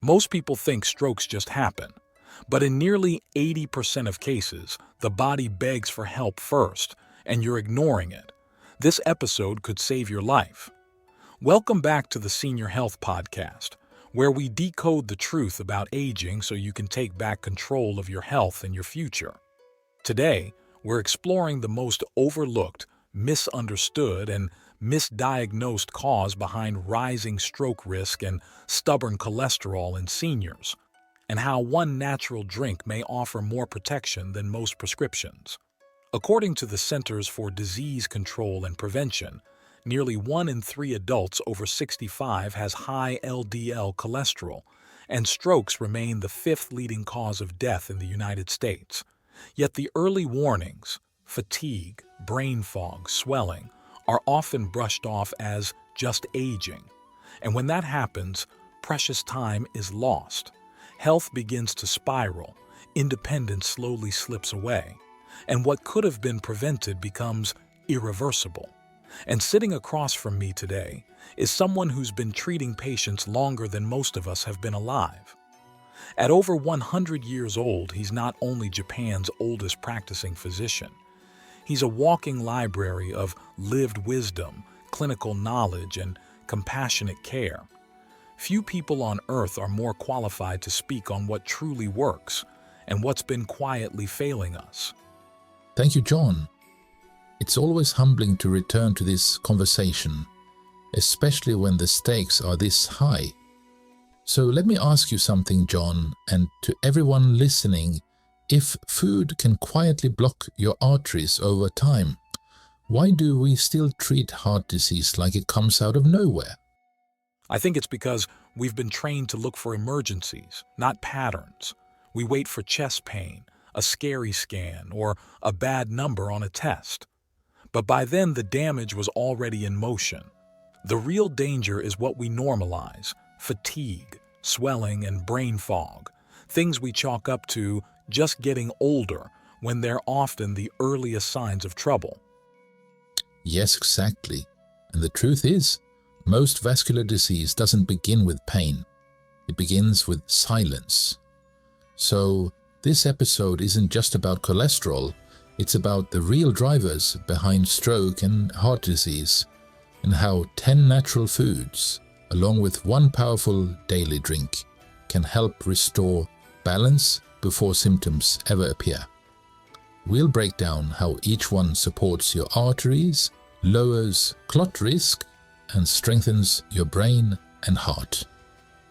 Most people think strokes just happen, but in nearly 80% of cases, the body begs for help first, and you're ignoring it. This episode could save your life. Welcome back to the Senior Health Podcast, where we decode the truth about aging so you can take back control of your health and your future. Today, we're exploring the most overlooked, misunderstood, and misdiagnosed cause behind rising stroke risk and stubborn cholesterol in seniors, and how one natural drink may offer more protection than most prescriptions. According to the Centers for Disease Control and Prevention, nearly 1 in 3 adults over 65 has high LDL cholesterol, and strokes remain the 5th leading cause of death in the United States. Yet the early warnings, fatigue, brain fog, swelling, are often brushed off as just aging. And when that happens, precious time is lost. Health begins to spiral, independence slowly slips away, and what could have been prevented becomes irreversible. And sitting across from me today is someone who's been treating patients longer than most of us have been alive. At over 100 years old, he's not only Japan's oldest practicing physician. He's a walking library of lived wisdom, clinical knowledge, and compassionate care. Few people on earth are more qualified to speak on what truly works and what's been quietly failing us. Thank you, John. It's always humbling to return to this conversation, especially when the stakes are this high. So let me ask you something, John, and to everyone listening. If food can quietly block your arteries over time, why do we still treat heart disease like it comes out of nowhere? I think it's because we've been trained to look for emergencies, not patterns. We wait for chest pain, a scary scan, or a bad number on a test. But by then, the damage was already in motion. The real danger is what we normalize: fatigue, swelling, and brain fog, things we chalk up to just getting older when they're often the earliest signs of trouble. Yes, exactly. And the truth is, most vascular disease doesn't begin with pain. It begins with silence. So this episode isn't just about cholesterol, it's about the real drivers behind stroke and heart disease, and how 10 natural foods, along with one powerful daily drink, can help restore balance before symptoms ever appear. We'll break down how each one supports your arteries, lowers clot risk, and strengthens your brain and heart.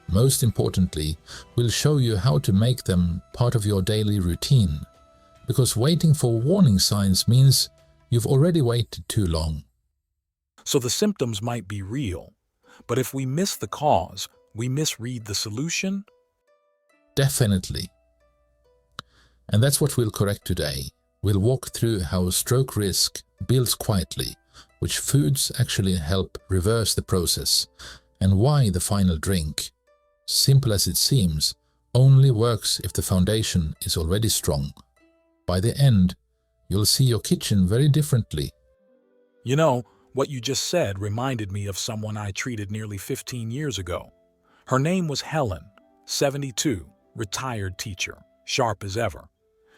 Most importantly, we'll show you how to make them part of your daily routine, because waiting for warning signs means you've already waited too long. So the symptoms might be real, but if we miss the cause, we misread the solution? Definitely. And that's what we'll correct today. We'll walk through how stroke risk builds quietly, which foods actually help reverse the process, and why the final drink, simple as it seems, only works if the foundation is already strong. By the end, you'll see your kitchen very differently. You know, what you just said reminded me of someone I treated nearly 15 years ago. Her name was Helen, 72, retired teacher, sharp as ever.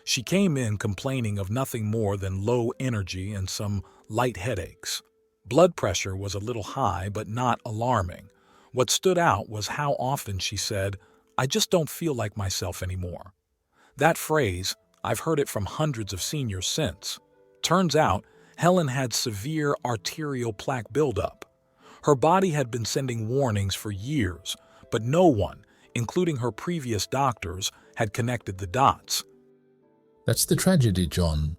She came in complaining of nothing more than low energy and some light headaches. Blood pressure was a little high, but not alarming. What stood out was how often she said, "I just don't feel like myself anymore." That phrase, I've heard it from hundreds of seniors since. Turns out, Helen had severe arterial plaque buildup. Her body had been sending warnings for years, but no one, including her previous doctors, had connected the dots. That's the tragedy, John.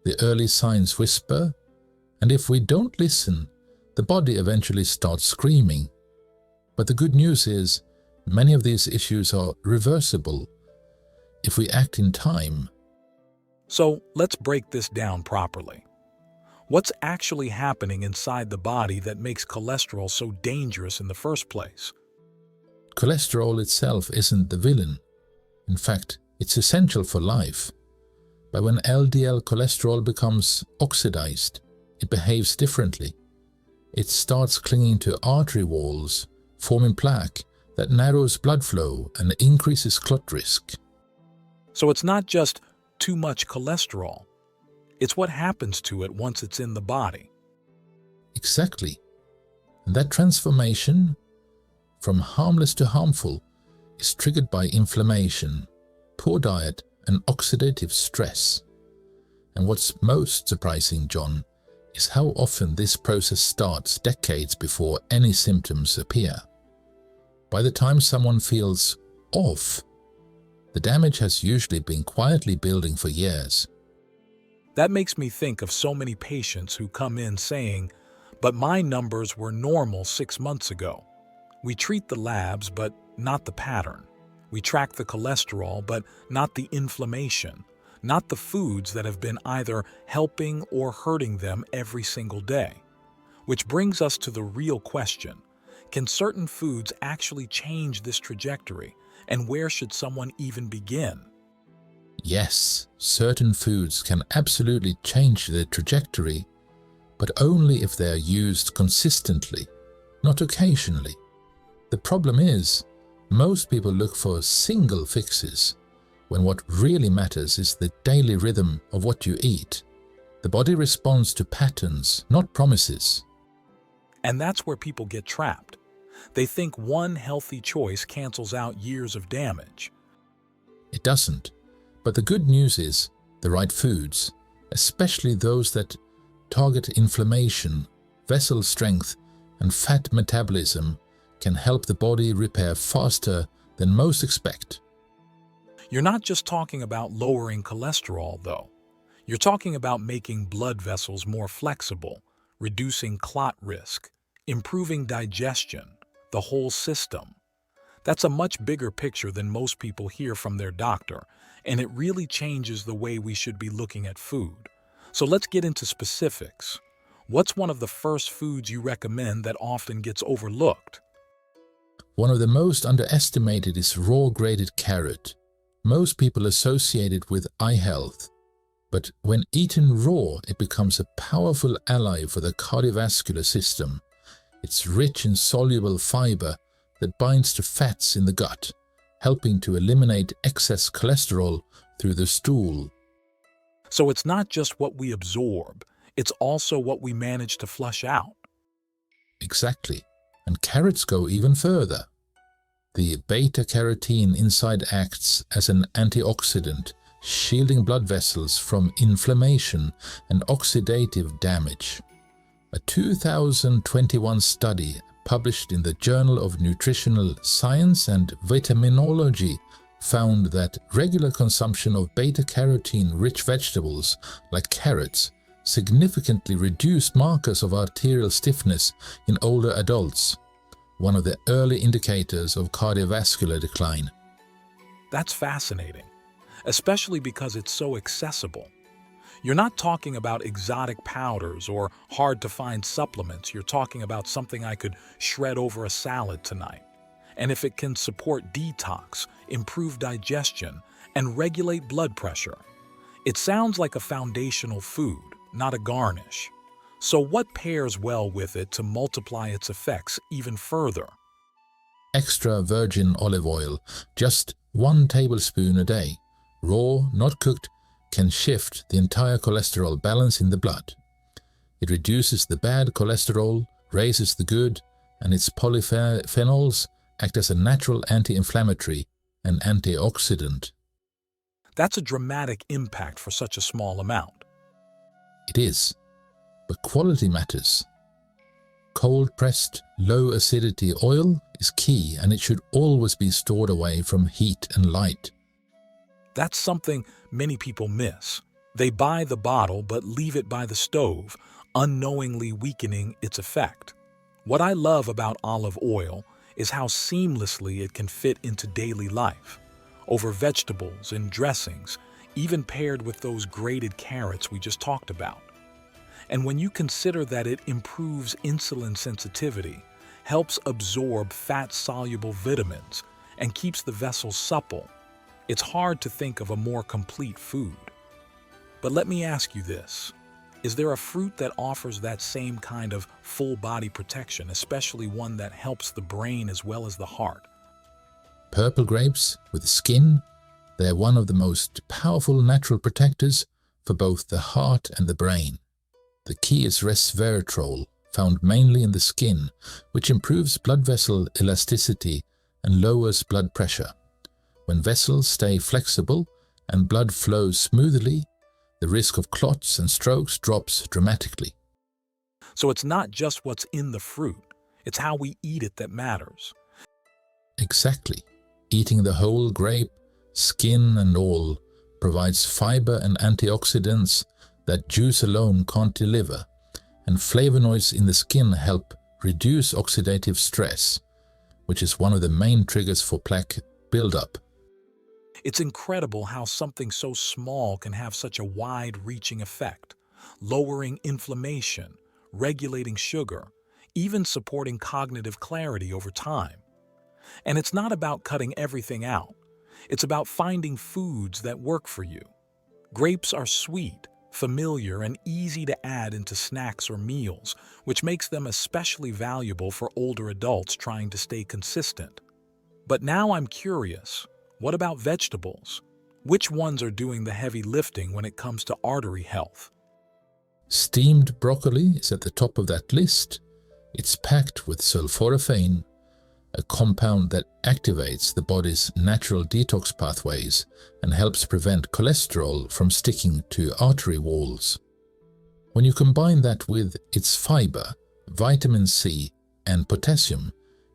The early signs whisper, and if we don't listen, the body eventually starts screaming. But the good news is, many of these issues are reversible if we act in time. So let's break this down properly. What's actually happening inside the body that makes cholesterol so dangerous in the first place? Cholesterol itself isn't the villain. In fact, it's essential for life. But when LDL cholesterol becomes oxidized, it behaves differently. It starts clinging to artery walls, forming plaque, that narrows blood flow and increases clot risk. So it's not just too much cholesterol. It's what happens to it once it's in the body. Exactly. And that transformation from harmless to harmful is triggered by inflammation, poor diet, and oxidative stress. And what's most surprising, John, is how often this process starts decades before any symptoms appear. By the time someone feels off, the damage has usually been quietly building for years. That makes me think of so many patients who come in saying, "But my numbers were normal 6 months ago." We treat the labs, but not the pattern. We track the cholesterol, but not the inflammation, not the foods that have been either helping or hurting them every single day. Which brings us to the real question. Can certain foods actually change this trajectory, and where should someone even begin? Yes, certain foods can absolutely change the trajectory, but only if they are used consistently, not occasionally. The problem is, most people look for single fixes, when what really matters is the daily rhythm of what you eat. The body responds to patterns, not promises. And that's where people get trapped. They think one healthy choice cancels out years of damage. It doesn't. But the good news is, the right foods, especially those that target inflammation, vessel strength, and fat metabolism, can help the body repair faster than most expect. You're not just talking about lowering cholesterol, though. You're talking about making blood vessels more flexible, reducing clot risk, improving digestion, the whole system. That's a much bigger picture than most people hear from their doctor, and it really changes the way we should be looking at food. So let's get into specifics. What's one of the first foods you recommend that often gets overlooked? One of the most underestimated is raw grated carrot. Most people associate it with eye health. But when eaten raw, it becomes a powerful ally for the cardiovascular system. It's rich in soluble fiber that binds to fats in the gut, helping to eliminate excess cholesterol through the stool. So it's not just what we absorb, it's also what we manage to flush out. Exactly. And carrots go even further. The beta-carotene inside acts as an antioxidant, shielding blood vessels from inflammation and oxidative damage. A 2021 study published in the Journal of Nutritional Science and Vitaminology found that regular consumption of beta-carotene-rich vegetables like carrots significantly reduced markers of arterial stiffness in older adults, one of the early indicators of cardiovascular decline. That's fascinating, especially because it's so accessible. You're not talking about exotic powders or hard-to-find supplements. You're talking about something I could shred over a salad tonight. And if it can support detox, improve digestion, and regulate blood pressure, it sounds like a foundational food, not a garnish. So what pairs well with it to multiply its effects even further? Extra virgin olive oil, just 1 tablespoon a day, raw, not cooked, can shift the entire cholesterol balance in the blood. It reduces the bad cholesterol, raises the good, and its polyphenols act as a natural anti-inflammatory and antioxidant. That's a dramatic impact for such a small amount. It is, but quality matters. Cold-pressed, low-acidity oil is key, and it should always be stored away from heat and light. That's something many people miss. They buy the bottle but leave it by the stove, unknowingly weakening its effect. What I love about olive oil is how seamlessly it can fit into daily life, over vegetables and dressings, even paired with those grated carrots we just talked about. And when you consider that it improves insulin sensitivity, helps absorb fat-soluble vitamins, and keeps the vessels supple, it's hard to think of a more complete food. But let me ask you this. Is there a fruit that offers that same kind of full-body protection, especially one that helps the brain as well as the heart? Purple grapes with skin, they are one of the most powerful natural protectors for both the heart and the brain. The key is resveratrol, found mainly in the skin, which improves blood vessel elasticity and lowers blood pressure. When vessels stay flexible and blood flows smoothly, the risk of clots and strokes drops dramatically. So it's not just what's in the fruit, it's how we eat it that matters. Exactly. Eating the whole grape, skin and all, provides fiber and antioxidants that juice alone can't deliver, and flavonoids in the skin help reduce oxidative stress, which is one of the main triggers for plaque buildup. It's incredible how something so small can have such a wide-reaching effect, lowering inflammation, regulating sugar, even supporting cognitive clarity over time. And it's not about cutting everything out. It's about finding foods that work for you. Grapes are sweet, familiar, and easy to add into snacks or meals, which makes them especially valuable for older adults trying to stay consistent. But now I'm curious, what about vegetables? Which ones are doing the heavy lifting when it comes to artery health? Steamed broccoli is at the top of that list. It's packed with sulforaphane, a compound that activates the body's natural detox pathways and helps prevent cholesterol from sticking to artery walls. When you combine that with its fiber, vitamin C, and potassium,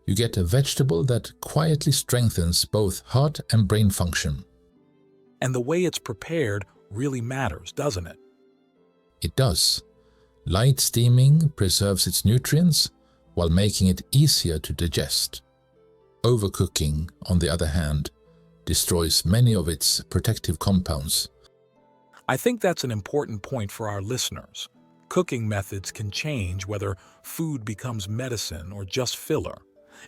you get a vegetable that quietly strengthens both heart and brain function. And the way it's prepared really matters, doesn't it? It does. Light steaming preserves its nutrients while making it easier to digest. Overcooking, on the other hand, destroys many of its protective compounds. I think that's an important point for our listeners. Cooking methods can change whether food becomes medicine or just filler.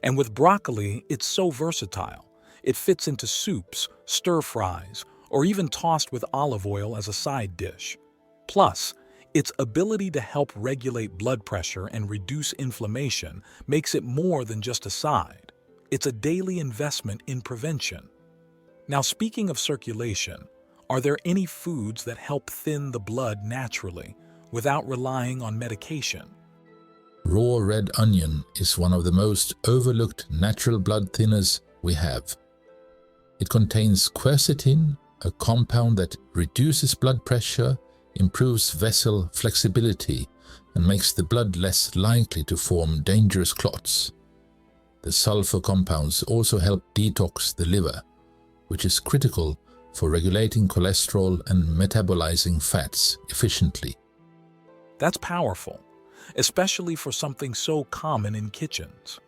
And with broccoli, it's so versatile. It fits into soups, stir-fries, or even tossed with olive oil as a side dish. Plus, its ability to help regulate blood pressure and reduce inflammation makes it more than just a side. It's a daily investment in prevention. Now, speaking of circulation, are there any foods that help thin the blood naturally without relying on medication? Raw red onion is one of the most overlooked natural blood thinners we have. It contains quercetin, a compound that reduces blood pressure, improves vessel flexibility, and makes the blood less likely to form dangerous clots. The sulfur compounds also help detox the liver, which is critical for regulating cholesterol and metabolizing fats efficiently. That's powerful, especially for something so common in kitchens.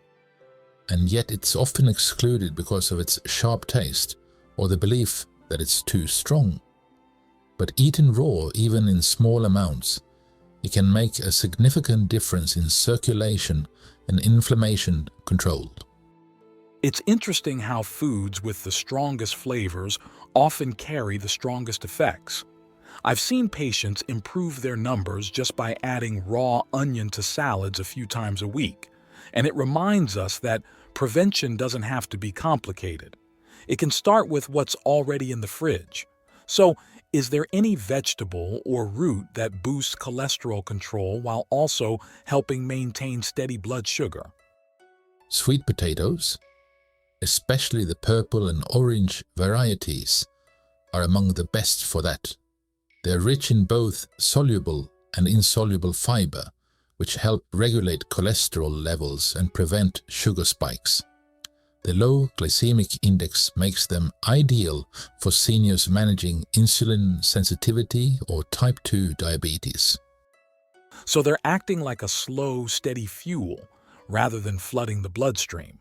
And yet it's often excluded because of its sharp taste or the belief that it's too strong. But eaten raw, even in small amounts, it can make a significant difference in circulation and inflammation control. It's interesting how foods with the strongest flavors often carry the strongest effects. I've seen patients improve their numbers just by adding raw onion to salads a few times a week. And it reminds us that prevention doesn't have to be complicated. It can start with what's already in the fridge. So, is there any vegetable or root that boosts cholesterol control while also helping maintain steady blood sugar? Sweet potatoes, especially the purple and orange varieties, are among the best for that. They're rich in both soluble and insoluble fiber, which help regulate cholesterol levels and prevent sugar spikes. The low glycemic index makes them ideal for seniors managing insulin sensitivity or type 2 diabetes. So they're acting like a slow, steady fuel rather than flooding the bloodstream.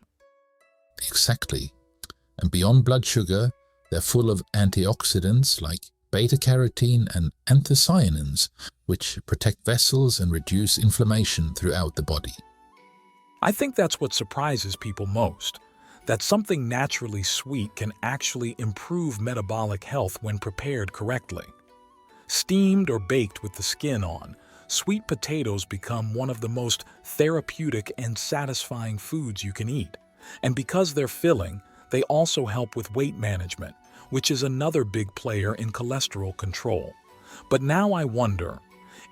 Exactly. And beyond blood sugar, they're full of antioxidants like beta-carotene and anthocyanins, which protect vessels and reduce inflammation throughout the body. I think that's what surprises people most, that something naturally sweet can actually improve metabolic health when prepared correctly. Steamed or baked with the skin on, sweet potatoes become one of the most therapeutic and satisfying foods you can eat. And because they're filling, They also help with weight management, which is another big player in cholesterol control. But now I wonder,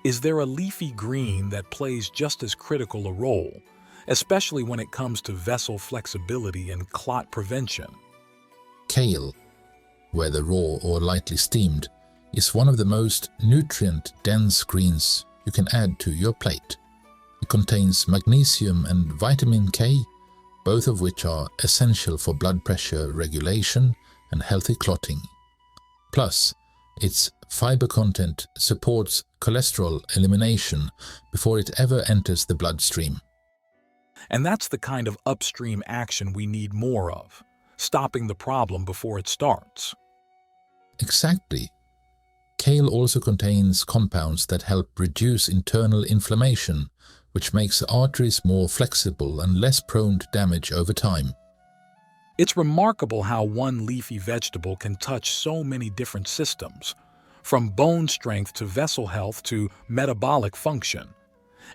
is there a leafy green that plays just as critical a role, especially when it comes to vessel flexibility and clot prevention? Kale, whether raw or lightly steamed, is one of the most nutrient-dense greens you can add to your plate. It contains magnesium and vitamin K, both of which are essential for blood pressure regulation and healthy clotting. Plus, its fiber content supports cholesterol elimination before it ever enters the bloodstream. And that's the kind of upstream action we need more of, stopping the problem before it starts. Exactly. Kale also contains compounds that help reduce internal inflammation, which makes the arteries more flexible and less prone to damage over time. It's remarkable how one leafy vegetable can touch so many different systems, from bone strength to vessel health to metabolic function.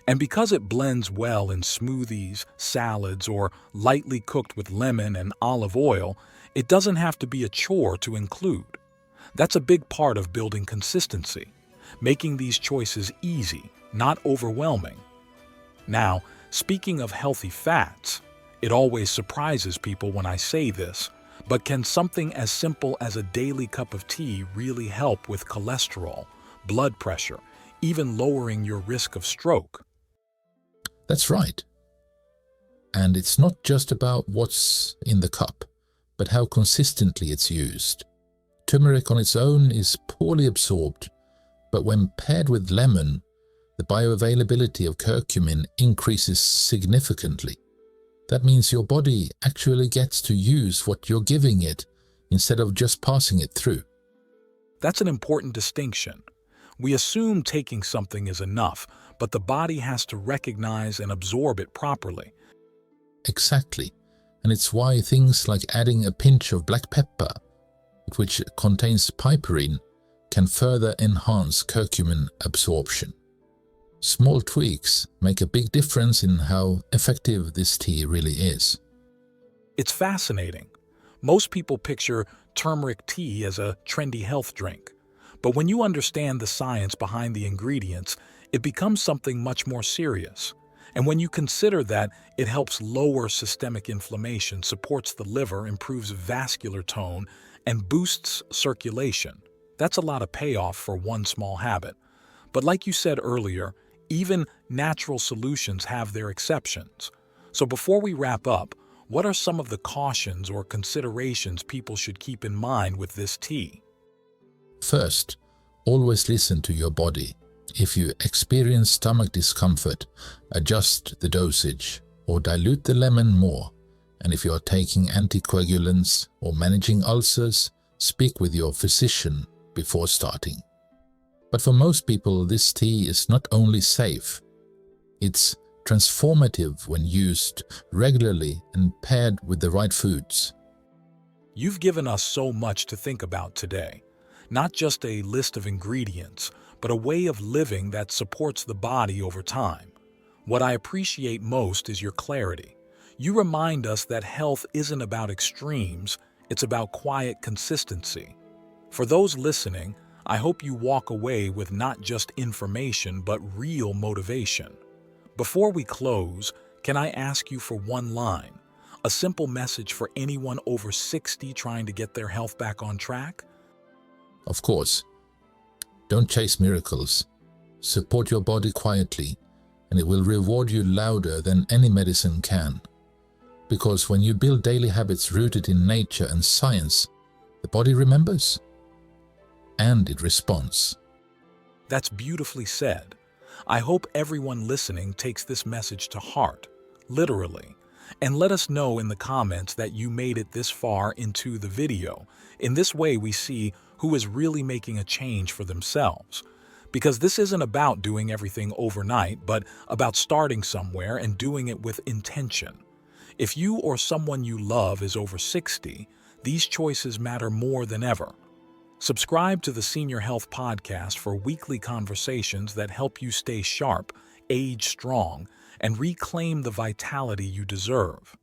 And because it blends well in smoothies, salads, or lightly cooked with lemon and olive oil, it doesn't have to be a chore to include. That's a big part of building consistency, making these choices easy, not overwhelming. Now, speaking of healthy fats, it always surprises people when I say this, but can something as simple as a daily cup of tea really help with cholesterol, blood pressure, even lowering your risk of stroke? That's right. And it's not just about what's in the cup, but how consistently it's used. Turmeric on its own is poorly absorbed, but when paired with lemon, the bioavailability of curcumin increases significantly. That means your body actually gets to use what you're giving it instead of just passing it through. That's an important distinction. We assume taking something is enough, but the body has to recognize and absorb it properly. Exactly. And it's why things like adding a pinch of black pepper, which contains piperine, can further enhance curcumin absorption. Small tweaks make a big difference in how effective this tea really is. It's fascinating. Most people picture turmeric tea as a trendy health drink, but when you understand the science behind the ingredients, it becomes something much more serious. And when you consider that it helps lower systemic inflammation, supports the liver, improves vascular tone, and boosts circulation, that's a lot of payoff for one small habit. But like you said earlier, even natural solutions have their exceptions. So before we wrap up, what are some of the cautions or considerations people should keep in mind with this tea? First, always listen to your body. If you experience stomach discomfort, adjust the dosage or dilute the lemon more. And if you are taking anticoagulants or managing ulcers, speak with your physician before starting. But for most people, this tea is not only safe, it's transformative when used regularly and paired with the right foods. You've given us so much to think about today. Not just a list of ingredients, but a way of living that supports the body over time. What I appreciate most is your clarity. You remind us that health isn't about extremes, it's about quiet consistency. For those listening, I hope you walk away with not just information, but real motivation. Before we close, can I ask you for one line? A simple message for anyone over 60 trying to get their health back on track? Of course, don't chase miracles. Support your body quietly, and it will reward you louder than any medicine can. Because when you build daily habits rooted in nature and science, the body remembers, and it responds. That's beautifully said. I hope everyone listening takes this message to heart, literally. And let us know in the comments that you made it this far into the video. In this way, we see who is really making a change for themselves. Because this isn't about doing everything overnight, but about starting somewhere and doing it with intention. If you or someone you love is over 60, these choices matter more than ever. Subscribe to the Senior Health Podcast for weekly conversations that help you stay sharp, age strong, and reclaim the vitality you deserve.